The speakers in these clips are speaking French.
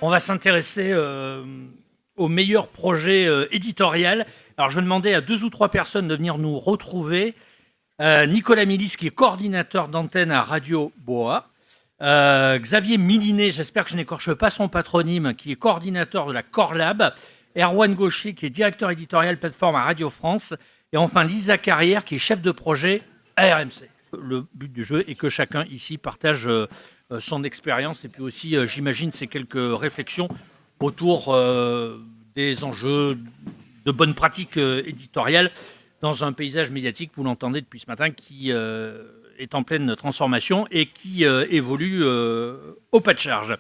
On va s'intéresser au meilleur projet éditorial. Alors, je demandais à 2 ou 3 personnes de venir nous retrouver. Nicolas Milis, qui est coordinateur d'antenne à Radio Boa. Xavier Millinet, j'espère que je n'écorche pas son patronyme, qui est coordinateur de la Corlab. Erwan Gaucher, qui est directeur éditorial plateforme à Radio France. Et enfin, Lisa Carrière, qui est chef de projet à RMC. Le but du jeu est que chacun ici partage son expérience et puis aussi, j'imagine, ces quelques réflexions autour des enjeux de bonnes pratiques éditoriales dans un paysage médiatique, vous l'entendez depuis ce matin, qui est en pleine transformation et qui évolue au pas de charge.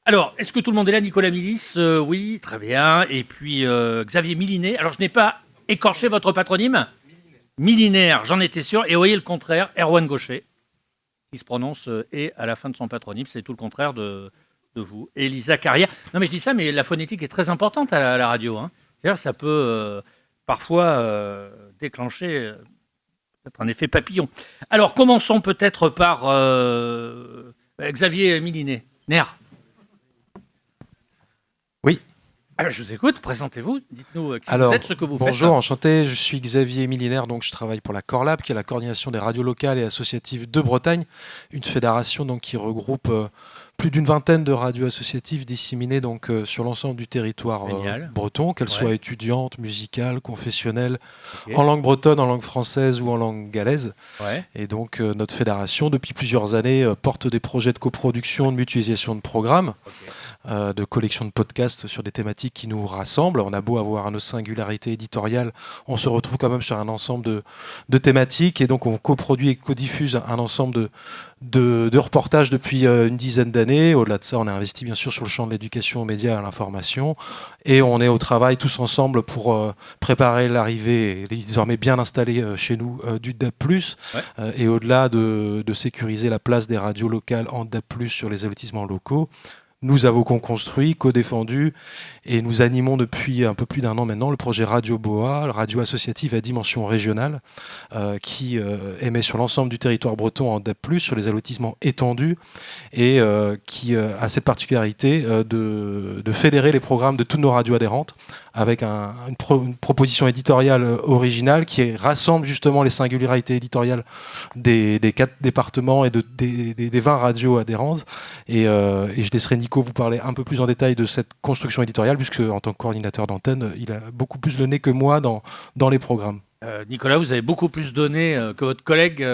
Alors, est-ce que tout le monde est là? Nicolas Milis, oui, très bien. Et puis Xavier Millinet. Alors, je n'ai pas écorché votre patronyme. Milinaire, j'en étais sûr. Et vous voyez le contraire, Erwan Gaucher, qui se prononce et à la fin de son patronyme. C'est tout le contraire de vous. Et Lisa Carrière. Non, mais je dis ça, mais la phonétique est très importante à la radio. Hein. C'est-à-dire ça peut parfois déclencher peut-être un effet papillon. Alors, commençons peut-être par Xavier Millinet. Nair. Oui. Alors, je vous écoute, présentez-vous, dites-nous qui Alors, vous êtes, ce que vous faites. Bonjour, enchanté, je suis Xavier Millinaire, donc je travaille pour la Corlab, qui est la coordination des radios locales et associatives de Bretagne, une fédération donc, qui regroupe plus d'une vingtaine de radios associatives disséminées donc, sur l'ensemble du territoire breton, qu'elles soient étudiantes, musicales, confessionnelles, en langue bretonne, en langue française ou en langue galaise. Et donc notre fédération, depuis plusieurs années, porte des projets de coproduction, de mutualisation de programmes, de collection de podcasts sur des thématiques qui nous rassemblent. On a beau avoir nos singularités éditoriales, on se retrouve quand même sur un ensemble de thématiques et donc on coproduit et codiffuse un ensemble de reportages depuis une dizaine d'années. Au-delà de ça, on a investi bien sûr sur le champ de l'éducation aux médias et à l'information et on est au travail tous ensemble pour préparer l'arrivée, désormais bien installée chez nous, du DAB+, et au-delà de sécuriser la place des radios locales en DAB+, sur les avertissements locaux. Nous avons co-construit, co-défendu et nous animons depuis un peu plus d'un an maintenant le projet Radio Boa, radio associative à dimension régionale, qui émet sur l'ensemble du territoire breton en DAB+, sur les allotissements étendus et qui a cette particularité de fédérer les programmes de toutes nos radios adhérentes avec une proposition éditoriale originale qui rassemble justement les singularités éditoriales des 4 départements et des 20 radios adhérentes. Et je laisserai Nico vous parler un peu plus en détail de cette construction éditoriale, puisque en tant que coordinateur d'antenne, il a beaucoup plus le nez que moi dans les programmes. Nicolas, vous avez beaucoup plus donné que votre collègue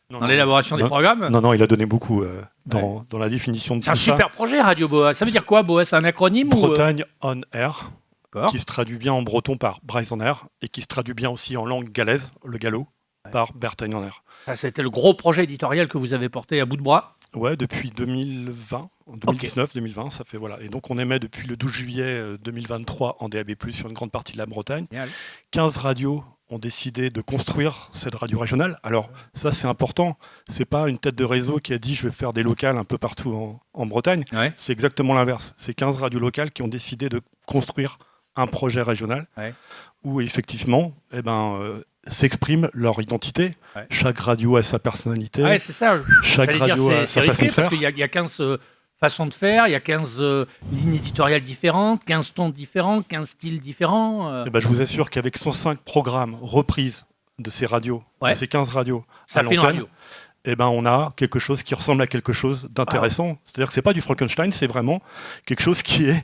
dans l'élaboration des programmes. Non, il a donné beaucoup dans la définition de tout ça. C'est un super projet, Radio Boa. Ça veut dire quoi, Boa? C'est un acronyme Bretagne On Air, qui se traduit bien en breton par Bryce on Air, et qui se traduit bien aussi en langue galaise, le gallo, par Bretagne on Air. Ça, c'était le gros projet éditorial que vous avez porté à bout de bras. Ouais, depuis 2020, 2019-2020, ça fait voilà. Et donc on émet depuis le 12 juillet 2023 en DAB+, sur une grande partie de la Bretagne. 15 radios ont décidé de construire cette radio régionale. Alors ça c'est important, c'est pas une tête de réseau qui a dit je vais faire des locales un peu partout en Bretagne. C'est exactement l'inverse. C'est 15 radios locales qui ont décidé de construire un projet régional où effectivement s'expriment leur identité. Chaque radio a sa personnalité. C'est ça. Chaque radio a sa façon de faire. Parce qu'il y a 15 façons de faire, il y a 15 lignes éditoriales différentes, 15 tons différents, 15 styles différents. Je vous assure qu'avec 105 programmes reprises de ces radios, de ces 15 radios ça fait une radio. On a quelque chose qui ressemble à quelque chose d'intéressant. C'est-à-dire que c'est pas du Frankenstein, c'est vraiment quelque chose qui est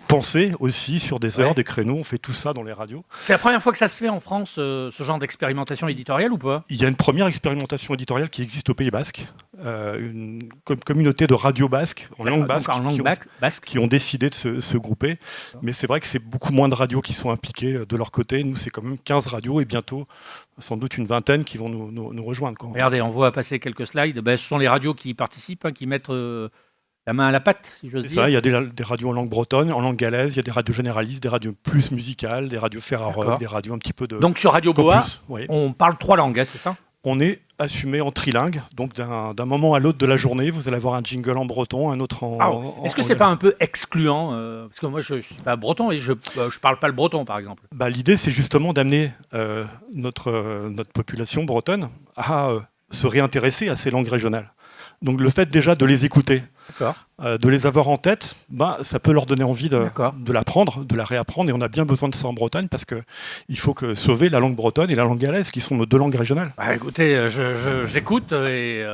pensé aussi sur des heures, des créneaux. On fait tout ça dans les radios. C'est la première fois que ça se fait en France, ce genre d'expérimentation éditoriale ou pas? Il y a une première expérimentation éditoriale qui existe au Pays Basque, une communauté de radios basques en langue basque, qui ont décidé de se grouper. Mais c'est vrai que c'est beaucoup moins de radios qui sont impliquées de leur côté. Nous, c'est quand même 15 radios et bientôt sans doute une vingtaine qui vont nous rejoindre. Regardez, on voit passer quelques slides. Ce sont les radios qui participent, qui mettent la main à la pâte, si j'ose dire. C'est ça, il y a des radios en langue bretonne, en langue galaise, il y a des radios généralistes, des radios plus musicales, des radios ferrarock, des radios un petit peu de... Donc sur Radio Boa, on parle 3 langues, c'est ça? On est assumé en trilingue, donc d'un moment à l'autre de la journée, vous allez avoir un jingle en breton, un autre en... Est-ce que c'est pas un peu excluant parce que moi, je ne suis pas breton et je parle pas le breton, par exemple. L'idée, c'est justement d'amener notre population bretonne à se réintéresser à ces langues régionales. Donc le fait déjà de les écouter, de les avoir en tête, ça peut leur donner envie de l'apprendre, de la réapprendre. Et on a bien besoin de ça en Bretagne parce qu'il faut sauver la langue bretonne et la langue galaise, qui sont nos deux langues régionales. Écoutez, j'écoute et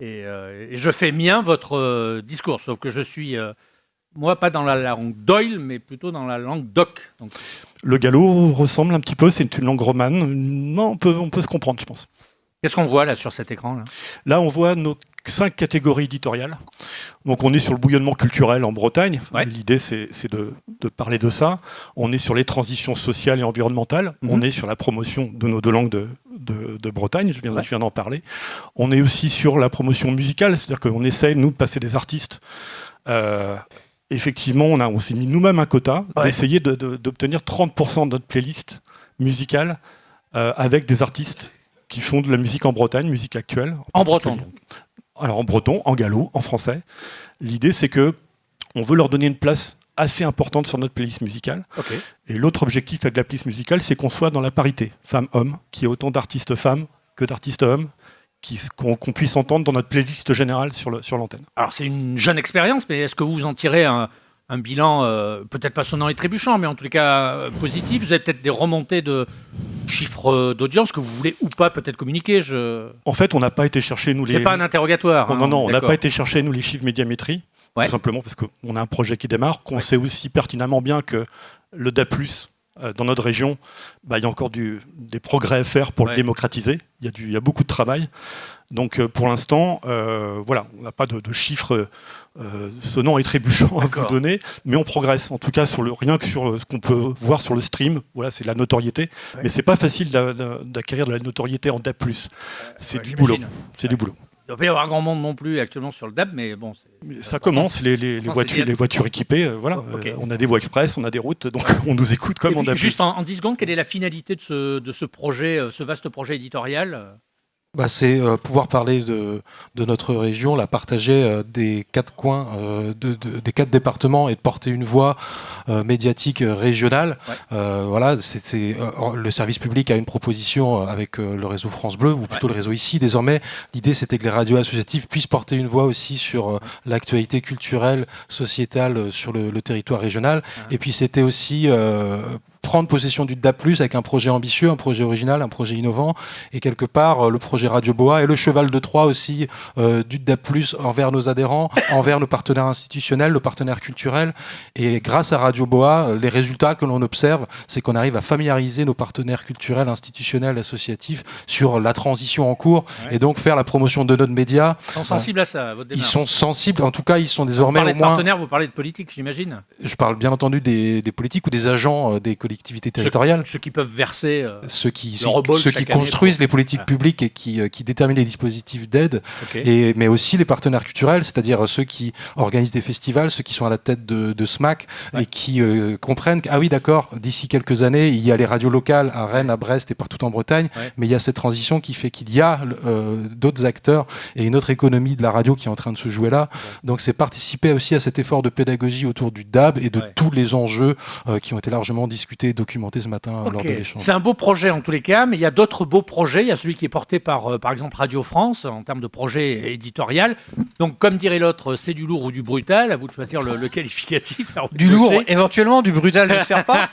je fais mien votre discours, sauf que je suis, moi, pas dans la langue d'Oil, mais plutôt dans la langue d'Oc. Donc... Le gallo ressemble un petit peu, c'est une langue romane. Non, on peut se comprendre, je pense. Qu'est-ce qu'on voit là sur cet écran ? Là, on voit nos 5 catégories éditoriales. Donc, on est sur le bouillonnement culturel en Bretagne. Ouais. L'idée, c'est de parler de ça. On est sur les transitions sociales et environnementales. On est sur la promotion de nos deux langues de Bretagne. Je viens d'en parler. On est aussi sur la promotion musicale, c'est-à-dire qu'on essaye, nous, de passer des artistes. Effectivement, on s'est mis nous-mêmes un quota d'essayer d'obtenir 30% de notre playlist musicale avec des artistes qui font de la musique en Bretagne, musique actuelle. En breton. Alors en breton, en gallo, en français. L'idée, c'est que on veut leur donner une place assez importante sur notre playlist musicale. Okay. Et l'autre objectif avec la playlist musicale, c'est qu'on soit dans la parité femmes-hommes, qu'il y ait autant d'artistes femmes que d'artistes hommes, qu'on puisse entendre dans notre playlist générale sur l'antenne. Alors c'est une jeune expérience, mais est-ce que vous en tirez un bilan peut-être pas sonnant et trébuchant, mais en tous les cas positif ? Vous avez peut-être des remontées de chiffres d'audience que vous voulez ou pas peut-être communiquer. En fait, on n'a pas été chercher nous les... C'est pas un interrogatoire. Non, on n'a pas été chercher nous les chiffres médiamétrie, tout simplement parce qu'on a un projet qui démarre, qu'on sait aussi pertinemment bien que le DA+, dans notre région, il y a encore des progrès à faire pour le démocratiser. Il y a beaucoup de travail. Donc pour l'instant, on n'a pas de chiffres sonnants et trébuchants à vous donner, mais on progresse. En tout cas, rien que sur ce qu'on peut voir sur le stream, c'est de la notoriété. Ouais. Mais c'est pas facile d'acquérir de la notoriété en DAB+. C'est du boulot. C'est du boulot. Il ne doit pas y avoir grand monde non plus actuellement sur le DAB, mais bon... Ça commence, les voitures équipées, okay. On a des voies express, on a des routes, donc on nous écoute comme on a. Juste en 10 secondes, quelle est la finalité de ce projet, ce vaste projet éditorial ? C'est pouvoir parler de notre région, la partager des 4 coins, des 4 départements et de porter une voix médiatique régionale. Le service public a une proposition avec le réseau France Bleu, ou plutôt le réseau ici. Désormais, l'idée c'était que les radios associatives puissent porter une voix aussi sur l'actualité culturelle, sociétale sur le territoire régional. Et puis c'était aussi... prendre possession du DAB+, avec un projet ambitieux, un projet original, un projet innovant, et quelque part le projet Radio Boa et le cheval de Troie aussi du DAB+, envers nos adhérents, envers nos partenaires institutionnels, nos partenaires culturels. Et grâce à Radio Boa, les résultats que l'on observe, c'est qu'on arrive à familiariser nos partenaires culturels, institutionnels, associatifs sur la transition en cours, et donc faire la promotion de notre média. Ils sont sensibles à ça, à votre démarche. Ils sont sensibles, en tout cas, ils sont désormais au moins... Vous parlez de partenaires, vous parlez de politique, j'imagine. Je parle bien entendu des politiques ou des agents des collectivités territoriales. Ceux qui peuvent verser ceux qui construisent les politiques publiques et qui déterminent les dispositifs d'aide, mais aussi les partenaires culturels, c'est-à-dire ceux qui organisent des festivals, ceux qui sont à la tête de SMAC et qui comprennent que, d'accord, d'ici quelques années, il y a les radios locales à Rennes, à Brest et partout en Bretagne, mais il y a cette transition qui fait qu'il y a d'autres acteurs et une autre économie de la radio qui est en train de se jouer là. Donc c'est participer aussi à cet effort de pédagogie autour du DAB et de tous les enjeux qui ont été largement discutés, documenté ce matin lors de l'échange. C'est un beau projet en tous les cas, mais il y a d'autres beaux projets. Il y a celui qui est porté par exemple Radio France en termes de projet éditorial. Donc comme dirait l'autre, c'est du lourd ou du brutal. À vous de choisir le qualificatif. Alors, du lourd, éventuellement, du brutal, j'espère pas.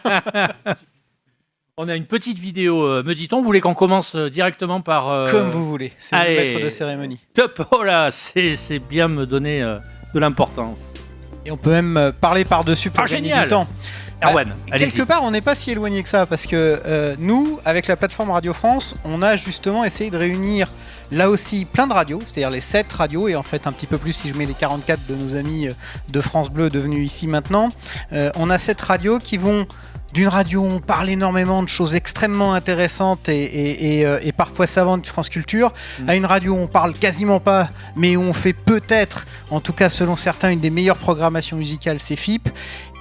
On a une petite vidéo, me dit-on. Vous voulez qu'on commence directement par... Comme vous voulez, c'est le maître de cérémonie. Top, oh là, c'est bien me donner de l'importance. Et on peut même parler par-dessus pour gagner du temps. Erwan, quelque part, on n'est pas si éloigné que ça, parce que nous, avec la plateforme Radio France, on a justement essayé de réunir là aussi plein de radios, c'est-à-dire les 7 radios, et en fait un petit peu plus si je mets les 44 de nos amis de France Bleu devenus ici maintenant. On a 7 radios qui vont... D'une radio où on parle énormément de choses extrêmement intéressantes et parfois savantes de France Culture, à une radio où on parle quasiment pas, mais où on fait peut-être, en tout cas selon certains, une des meilleures programmations musicales, c'est FIP.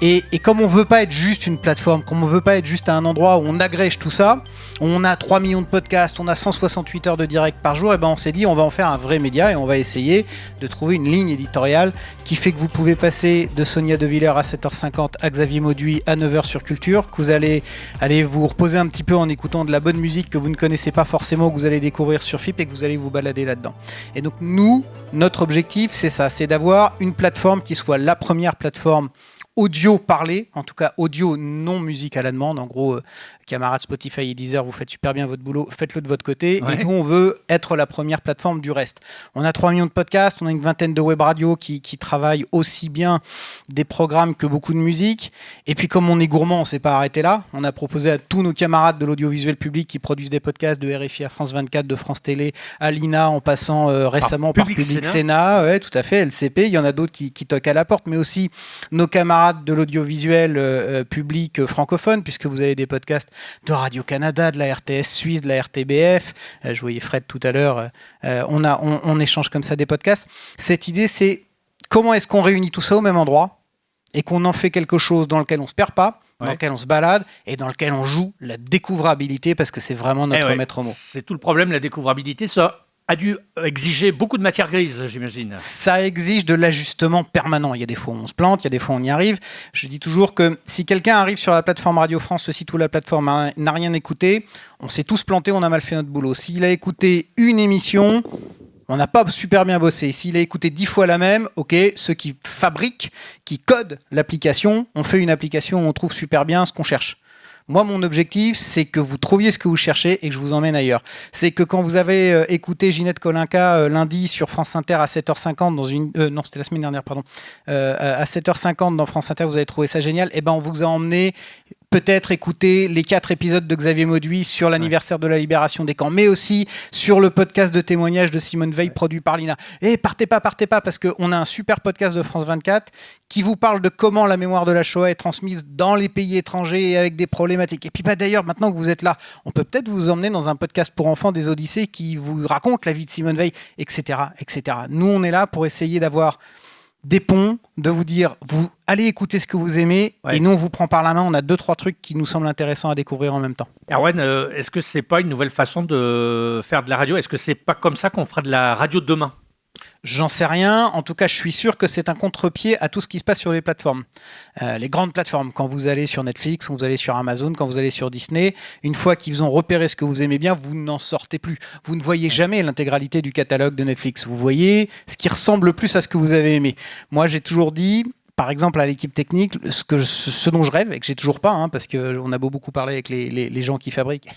Et comme on veut pas être juste une plateforme, comme on veut pas être juste à un endroit où on agrège tout ça, on a 3 millions de podcasts, on a 168 heures de direct par jour, et ben on s'est dit on va en faire un vrai média et on va essayer de trouver une ligne éditoriale qui fait que vous pouvez passer de Sonia De Villers à 7h50 à Xavier Mauduit à 9h sur Culture, que vous allez aller vous reposer un petit peu en écoutant de la bonne musique que vous ne connaissez pas forcément, que vous allez découvrir sur FIP et que vous allez vous balader là-dedans. Et donc nous, notre objectif c'est ça, c'est d'avoir une plateforme qui soit la première plateforme audio parlé, en tout cas audio non musique à la demande. En gros, camarades Spotify et Deezer, vous faites super bien votre boulot, faites-le de votre côté. Ouais. Et nous, on veut être la première plateforme du reste. On a 3 millions de podcasts, on a une vingtaine de web radios qui travaillent aussi bien des programmes que beaucoup de musique. Et puis comme on est gourmand, on ne s'est pas arrêté là. On a proposé à tous nos camarades de l'audiovisuel public qui produisent des podcasts de RFI à France 24, de France Télé, à l'INA, en passant récemment par Public Sénat. Ouais, tout à fait, LCP. Il y en a d'autres qui toquent à la porte, mais aussi nos camarades de l'audiovisuel public francophone, puisque vous avez des podcasts de Radio-Canada, de la RTS Suisse, de la RTBF. Je voyais Fred tout à l'heure. On échange comme ça des podcasts. Cette idée, c'est comment est-ce qu'on réunit tout ça au même endroit et qu'on en fait quelque chose dans lequel on ne se perd pas, dans lequel on se balade et dans lequel on joue la découvrabilité, parce que c'est vraiment notre maître mot. C'est tout le problème, la découvrabilité. Ça a dû exiger beaucoup de matière grise, j'imagine. Ça exige de l'ajustement permanent. Il y a des fois où on se plante, il y a des fois où on y arrive. Je dis toujours que si quelqu'un arrive sur la plateforme Radio France, le site ou la plateforme n'a rien écouté, on s'est tous plantés, on a mal fait notre boulot. S'il a écouté une émission, on n'a pas super bien bossé. S'il a écouté 10 fois la même, ok, ceux qui fabriquent, qui codent l'application, on fait une application où on trouve super bien ce qu'on cherche. Moi, mon objectif, c'est que vous trouviez ce que vous cherchez et que je vous emmène ailleurs. C'est que quand vous avez écouté Ginette Kolinka lundi sur France Inter à 7h50 dans une... non, c'était la semaine dernière, pardon. À 7h50 dans France Inter, vous avez trouvé ça génial. Eh ben, on vous a emmené peut-être écouter les 4 épisodes de Xavier Mauduit sur l'anniversaire de la libération des camps, mais aussi sur le podcast de témoignage de Simone Veil produit par l'INA. Et partez pas, parce qu'on a un super podcast de France 24 qui vous parle de comment la mémoire de la Shoah est transmise dans les pays étrangers et avec des problématiques. Et puis d'ailleurs, maintenant que vous êtes là, on peut peut-être vous emmener dans un podcast pour enfants des Odyssées qui vous raconte la vie de Simone Veil, etc., etc. Nous, on est là pour essayer d'avoir des ponts, de vous dire, vous allez écouter ce que vous aimez, et nous, on vous prend par la main. On a 2-3 trucs qui nous semblent intéressants à découvrir en même temps. Erwan, est-ce que c'est pas une nouvelle façon de faire de la radio ? Est-ce que c'est pas comme ça qu'on fera de la radio de demain ? J'en sais rien. En tout cas, je suis sûr que c'est un contre-pied à tout ce qui se passe sur les plateformes. Les grandes plateformes, quand vous allez sur Netflix, quand vous allez sur Amazon, quand vous allez sur Disney, une fois qu'ils ont repéré ce que vous aimez bien, vous n'en sortez plus. Vous ne voyez jamais l'intégralité du catalogue de Netflix. Vous voyez ce qui ressemble le plus à ce que vous avez aimé. Moi, j'ai toujours dit... Par exemple, à l'équipe technique, ce dont je rêve, et que j'ai toujours pas, parce qu'on a beaucoup parlé avec les gens qui fabriquent,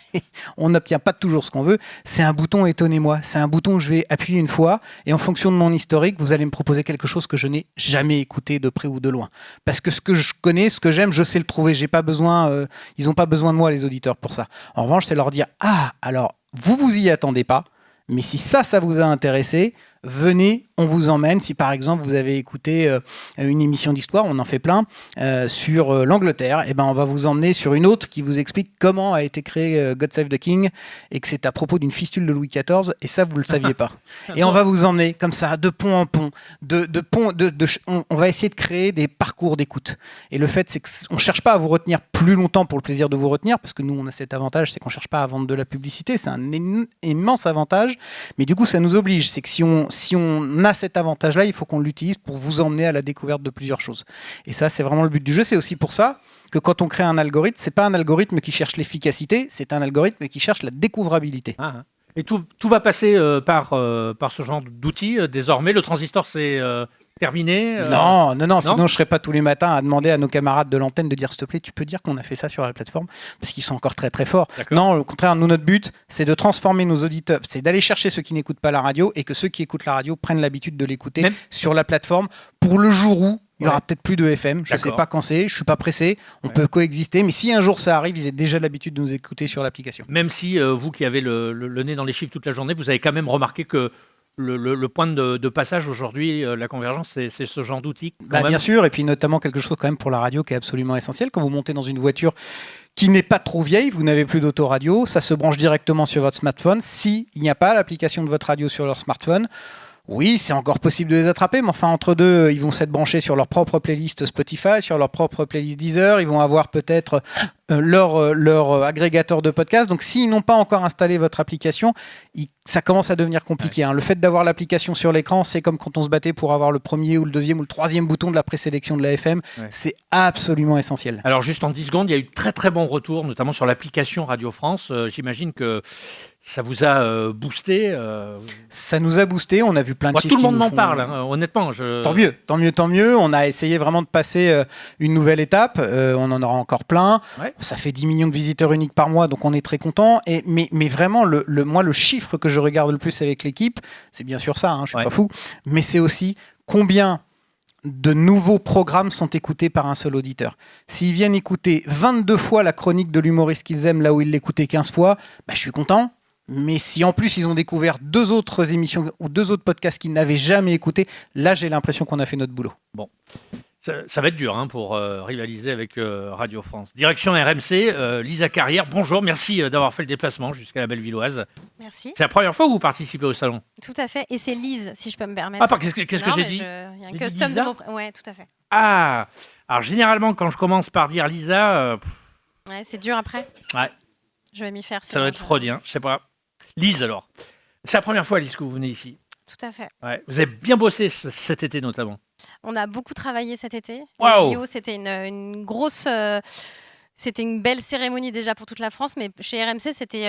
on n'obtient pas toujours ce qu'on veut, c'est un bouton étonnez-moi. C'est un bouton où je vais appuyer une fois, et en fonction de mon historique, vous allez me proposer quelque chose que je n'ai jamais écouté de près ou de loin. Parce que ce que je connais, ce que j'aime, je sais le trouver. J'ai pas besoin, ils n'ont pas besoin de moi, les auditeurs, pour ça. En revanche, c'est leur dire, alors, vous y attendez pas, mais si ça vous a intéressé, venez, on vous emmène. Si par exemple vous avez écouté une émission d'histoire, on en fait plein, sur l'Angleterre, et ben on va vous emmener sur une autre qui vous explique comment a été créé God Save the King, et que c'est à propos d'une fistule de Louis XIV, et ça vous le saviez pas. Et on va vous emmener comme ça, de pont en pont, on va essayer de créer des parcours d'écoute. Et le fait, c'est qu'on cherche pas à vous retenir plus longtemps pour le plaisir de vous retenir, parce que nous on a cet avantage, c'est qu'on cherche pas à vendre de la publicité, c'est un immense avantage, mais du coup ça nous oblige, c'est que si on a cet avantage-là, il faut qu'on l'utilise pour vous emmener à la découverte de plusieurs choses. Et ça, c'est vraiment le but du jeu. C'est aussi pour ça que quand on crée un algorithme, c'est pas un algorithme qui cherche l'efficacité, c'est un algorithme qui cherche la découvrabilité. Et tout va passer par ce genre d'outils. Désormais, le transistor, c'est terminé. Non, sinon je serais pas tous les matins à demander à nos camarades de l'antenne de dire s'il te plaît, tu peux dire qu'on a fait ça sur la plateforme, parce qu'ils sont encore très très forts. D'accord. Non, au contraire, nous, notre but, c'est de transformer nos auditeurs, c'est d'aller chercher ceux qui n'écoutent pas la radio, et que ceux qui écoutent la radio prennent l'habitude de l'écouter sur la plateforme, pour le jour où il n'y aura peut-être plus de FM, je ne sais pas quand c'est, je ne suis pas pressé, on peut coexister, mais si un jour ça arrive, ils aient déjà l'habitude de nous écouter sur l'application. Même si vous qui avez le nez dans les chiffres toute la journée, vous avez quand même remarqué que le point de passage aujourd'hui, la convergence, c'est ce genre d'outil. Bien sûr, et puis notamment quelque chose quand même pour la radio qui est absolument essentiel. Quand vous montez dans une voiture qui n'est pas trop vieille, vous n'avez plus d'autoradio, ça se branche directement sur votre smartphone. S'il n'y a pas l'application de votre radio sur leur smartphone, Oui, c'est encore possible de les attraper, mais enfin, entre deux, ils vont s'être branchés sur leur propre playlist Spotify, sur leur propre playlist Deezer, ils vont avoir peut-être leur agrégateur de podcast. Donc, s'ils n'ont pas encore installé votre application, ça commence à devenir compliqué. Le fait d'avoir l'application sur l'écran, c'est comme quand on se battait pour avoir le premier ou le deuxième ou le troisième bouton de la présélection de la FM. C'est absolument essentiel. Alors, juste en 10 secondes, il y a eu de très très bons retours, notamment sur l'application Radio France. J'imagine que ça vous a boosté. Ça nous a boosté. On a vu plein de chiffres. Tout le monde m'en parle, honnêtement. Tant mieux. On a essayé vraiment de passer une nouvelle étape. On en aura encore plein. Ouais. Ça fait 10 millions de visiteurs uniques par mois, donc on est très content. Mais vraiment, moi, le chiffre que je regarde le plus avec l'équipe, c'est bien sûr ça. Je suis pas fou, mais c'est aussi combien de nouveaux programmes sont écoutés par un seul auditeur. S'ils viennent écouter 22 fois la chronique de l'humoriste qu'ils aiment là où ils l'écoutaient 15 fois, je suis content. Mais si en plus ils ont découvert 2 autres émissions ou 2 autres podcasts qu'ils n'avaient jamais écoutés, là j'ai l'impression qu'on a fait notre boulot. Bon, ça va être dur pour rivaliser avec Radio France. Direction RMC, Lisa Carrière, bonjour, merci d'avoir fait le déplacement jusqu'à la Bellevilloise. Merci. C'est la première fois que vous participez au salon? Tout à fait, et c'est Lise, si je peux me permettre. Ah, qu'est-ce que j'ai dit? Il y a un custom de mon... Ouais, tout à fait. Ah, alors généralement quand je commence par dire Lisa... Ouais, c'est dur après. Ouais. Je vais m'y faire. Ça doit être freudien, je sais pas. Lise alors. C'est la première fois, Lise, que vous venez ici. Tout à fait. Ouais. Vous avez bien bossé cet été notamment. On a beaucoup travaillé cet été. Wow. Les JO, c'était une grosse... C'était une belle cérémonie déjà pour toute la France, mais chez RMC, c'était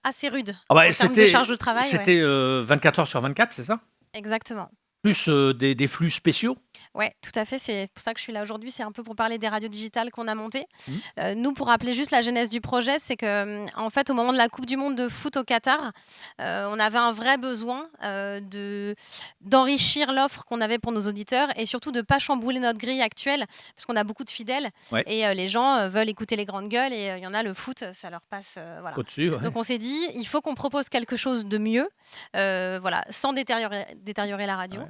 assez rude en termes de charge de travail. C'était 24 heures sur 24, c'est ça? Exactement. Plus des flux spéciaux? Oui, tout à fait. C'est pour ça que je suis là aujourd'hui. C'est un peu pour parler des radios digitales qu'on a montées. Nous, pour rappeler juste la genèse du projet, c'est que, en fait, au moment de la Coupe du Monde de foot au Qatar, on avait un vrai besoin d'enrichir l'offre qu'on avait pour nos auditeurs et surtout de ne pas chambouler notre grille actuelle, parce qu'on a beaucoup de fidèles et les gens veulent écouter les grandes gueules et il y en a, le foot, ça leur passe au-dessus. Ouais. Donc, on s'est dit, il faut qu'on propose quelque chose de mieux, sans détériorer la radio. Ouais.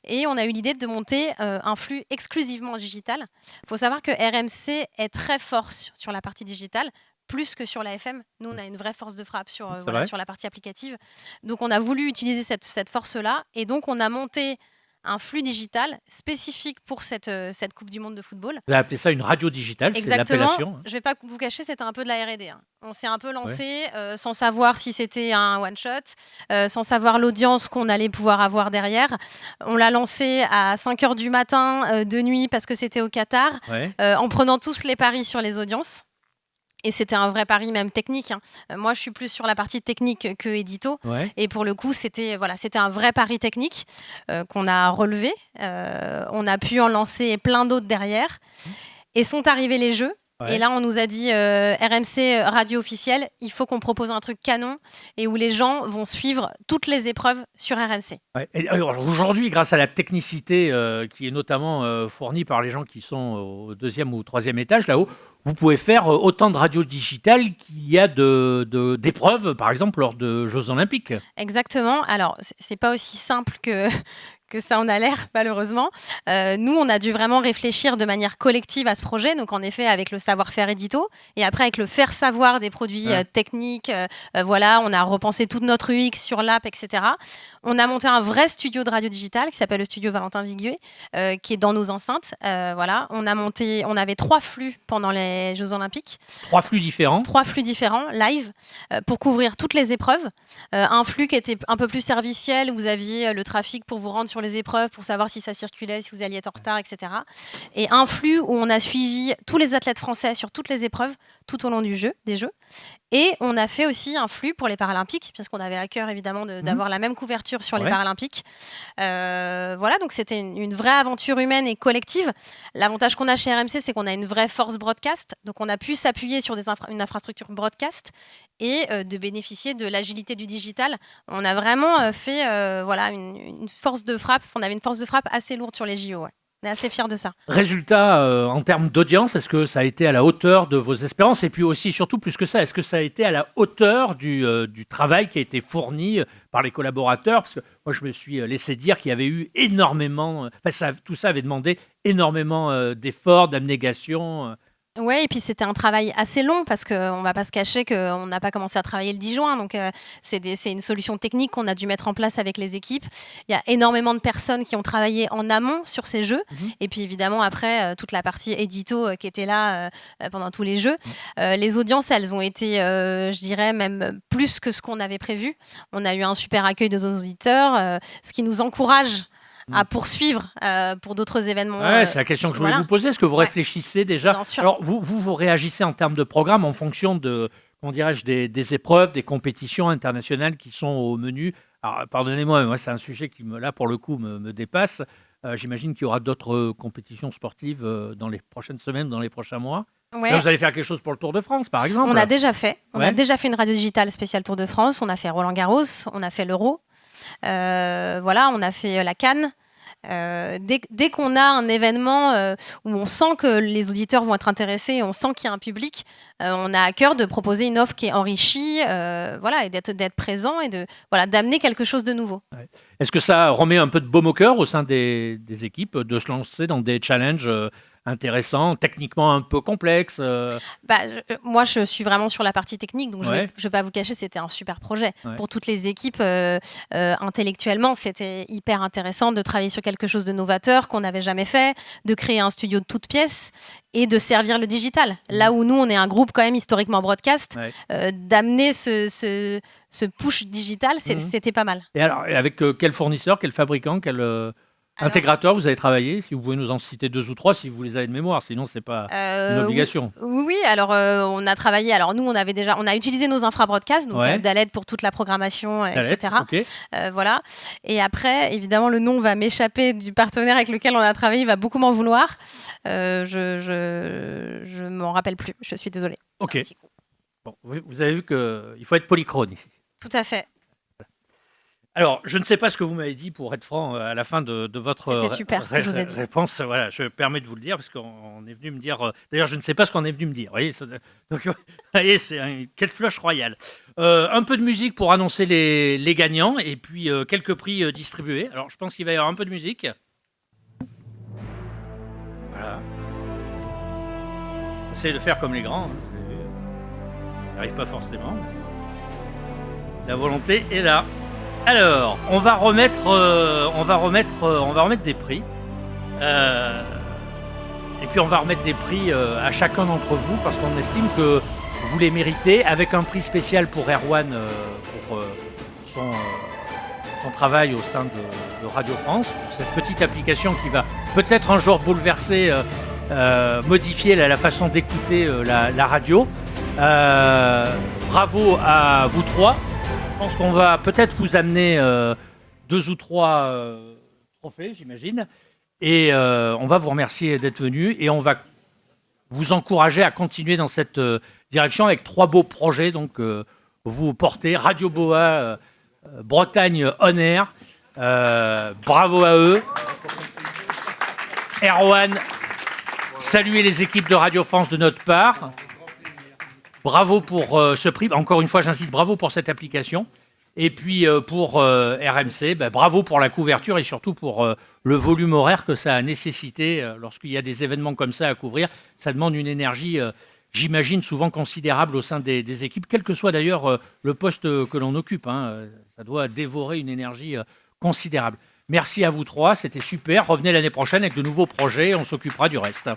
Et on a eu l'idée de monter un flux exclusivement digital. Il faut savoir que RMC est très fort sur la partie digitale, plus que sur la FM. Nous, on a une vraie force de frappe sur la partie applicative. Donc, on a voulu utiliser cette force-là. Et donc, on a monté un flux digital spécifique pour cette Coupe du Monde de football. Vous avez appelé ça une radio digitale, exactement. C'est l'appellation. Je ne vais pas vous cacher, c'était un peu de la R&D. On s'est un peu lancé sans savoir si c'était un one-shot, sans savoir l'audience qu'on allait pouvoir avoir derrière. On l'a lancé à 5h du matin, de nuit, parce que c'était au Qatar, en prenant tous les paris sur les audiences. Et c'était un vrai pari même technique. Moi, je suis plus sur la partie technique que édito. Et pour le coup, c'était un vrai pari technique qu'on a relevé. On a pu en lancer plein d'autres derrière. Et sont arrivés les jeux. Et là, on nous a dit, RMC radio officielle, il faut qu'on propose un truc canon et où les gens vont suivre toutes les épreuves sur RMC. Et alors, aujourd'hui, grâce à la technicité qui est notamment fournie par les gens qui sont au 2e ou 3e étage, là-haut, vous pouvez faire autant de radios digitales qu'il y a d'épreuves, par exemple, lors de Jeux Olympiques. Exactement. Alors, c'est pas aussi simple que ça en a l'air, malheureusement. Nous, on a dû vraiment réfléchir de manière collective à ce projet, donc en effet avec le savoir-faire édito, et après avec le faire savoir des produits techniques. On a repensé toute notre UX sur l'app, etc. On a monté un vrai studio de radio digitale qui s'appelle le studio Valentin Viguier, qui est dans nos enceintes. On avait 3 flux pendant les Jeux Olympiques. 3 flux différents. 3 flux différents, live, pour couvrir toutes les épreuves. Un flux qui était un peu plus serviciel, où vous aviez le trafic pour vous rendre sur les épreuves, pour savoir si ça circulait, si vous alliez être en retard, etc. Et un flux où on a suivi tous les athlètes français sur toutes les épreuves, tout au long des Jeux. Et on a fait aussi un flux pour les Paralympiques, parce qu'on avait à cœur évidemment d'avoir la même couverture sur les Paralympiques. Donc c'était une vraie aventure humaine et collective. L'avantage qu'on a chez RMC, c'est qu'on a une vraie force broadcast, donc on a pu s'appuyer sur une infrastructure broadcast et de bénéficier de l'agilité du digital. On a vraiment fait une force de frappe. On avait une force de frappe assez lourde sur les JO. On est assez fiers de ça. Résultat, en termes d'audience, est-ce que ça a été à la hauteur de vos espérances? Et puis aussi, surtout plus que ça, est-ce que ça a été à la hauteur du travail qui a été fourni par les collaborateurs? Parce que moi, je me suis laissé dire qu'il y avait eu énormément... tout ça avait demandé énormément d'efforts, d'abnégation. Ouais, et puis c'était un travail assez long parce qu'on ne va pas se cacher qu'on n'a pas commencé à travailler le 10 juin. Donc, c'est une solution technique qu'on a dû mettre en place avec les équipes. Il y a énormément de personnes qui ont travaillé en amont sur ces jeux. Et puis, évidemment, après, toute la partie édito qui était là pendant tous les jeux. Les audiences, elles ont été, je dirais, même plus que ce qu'on avait prévu. On a eu un super accueil de nos auditeurs, ce qui nous encourage à poursuivre pour d'autres événements. Ouais, c'est la question que je voulais vous poser. Est-ce que vous réfléchissez déjà? Bien sûr. Alors, vous réagissez en termes de programme en fonction de, comment dirais-je, des épreuves, des compétitions internationales qui sont au menu. Alors, pardonnez-moi, moi, c'est un sujet qui, là, pour le coup, me dépasse. J'imagine qu'il y aura d'autres compétitions sportives dans les prochaines semaines, dans les prochains mois. Ouais. Là, vous allez faire quelque chose pour le Tour de France, par exemple? On a déjà fait. On Ouais. a déjà fait une radio digitale spéciale Tour de France. On a fait Roland-Garros. On a fait l'Euro. Voilà, on a fait la Cannes. Dès qu'on a un événement où on sent que les auditeurs vont être intéressés, on sent qu'il y a un public, on a à cœur de proposer une offre qui est enrichie, voilà, et d'être présent et d'amener quelque chose de nouveau. Ouais. Est-ce que ça remet un peu de baume au cœur au sein des équipes de se lancer dans des challenges intéressants, techniquement un peu complexes? Moi, je suis vraiment sur la partie technique, donc Ouais. je vais pas vous cacher, c'était un super projet. Ouais. Pour toutes les équipes, intellectuellement, c'était hyper intéressant de travailler sur quelque chose de novateur qu'on n'avait jamais fait, de créer un studio de toutes pièces et de servir le digital. Là où nous, on est un groupe quand même historiquement broadcast, Ouais. d'amener ce push digital, c'était pas mal. Et alors, avec quel fournisseur, quel fabricant, quel intégrateur vous avez travaillé? Si vous pouvez nous en citer 2 ou 3, si vous les avez de mémoire, sinon c'est pas une obligation. Oui, alors on a travaillé. Alors nous, on a utilisé nos infra broadcast, donc Dalet pour toute la programmation, Dalet, etc. Okay. Voilà. Et après, évidemment, le nom va m'échapper du partenaire avec lequel on a travaillé. Il va beaucoup m'en vouloir. Je m'en rappelle plus. Je suis désolée. Ok. Bon, vous avez vu qu'il faut être polychrone ici. Tout à fait. Alors, je ne sais pas ce que vous m'avez dit, pour être franc, à la fin de votre C'était super, ce que je vous ai dit. réponse. Voilà, je me permets de vous le dire, parce qu'on est venu me dire... D'ailleurs, je ne sais pas ce qu'on est venu me dire. Vous voyez, donc, vous voyez, quelle flush royale. Un peu de musique pour annoncer les gagnants, et puis quelques prix distribués. Alors, je pense qu'il va y avoir un peu de musique. Voilà. Essayez de faire comme les grands. Hein, ça n'arrive pas forcément. La volonté est là. Alors, on va remettre des prix. Et puis on va remettre des prix à chacun d'entre vous parce qu'on estime que vous les méritez, avec un prix spécial pour Erwan pour son travail au sein de Radio France, pour cette petite application qui va peut-être un jour bouleverser, modifier la façon d'écouter la radio. Bravo à vous trois. Je pense qu'on va peut-être vous amener 2 ou 3 trophées, j'imagine. Et on va vous remercier d'être venu. Et on va vous encourager à continuer dans cette direction avec 3 beaux projets. Donc, vous portez Radio Boa, Bretagne On Air. Bravo à eux. Erwan, saluez les équipes de Radio France de notre part. Bravo pour ce prix. Encore une fois, j'insiste, bravo pour cette application. Et puis pour RMC, bravo pour la couverture et surtout pour le volume horaire que ça a nécessité lorsqu'il y a des événements comme ça à couvrir. Ça demande une énergie, j'imagine, souvent considérable au sein des équipes, quel que soit d'ailleurs le poste que l'on occupe. Hein. Ça doit dévorer une énergie considérable. Merci à vous 3, c'était super. Revenez l'année prochaine avec de nouveaux projets, on s'occupera du reste.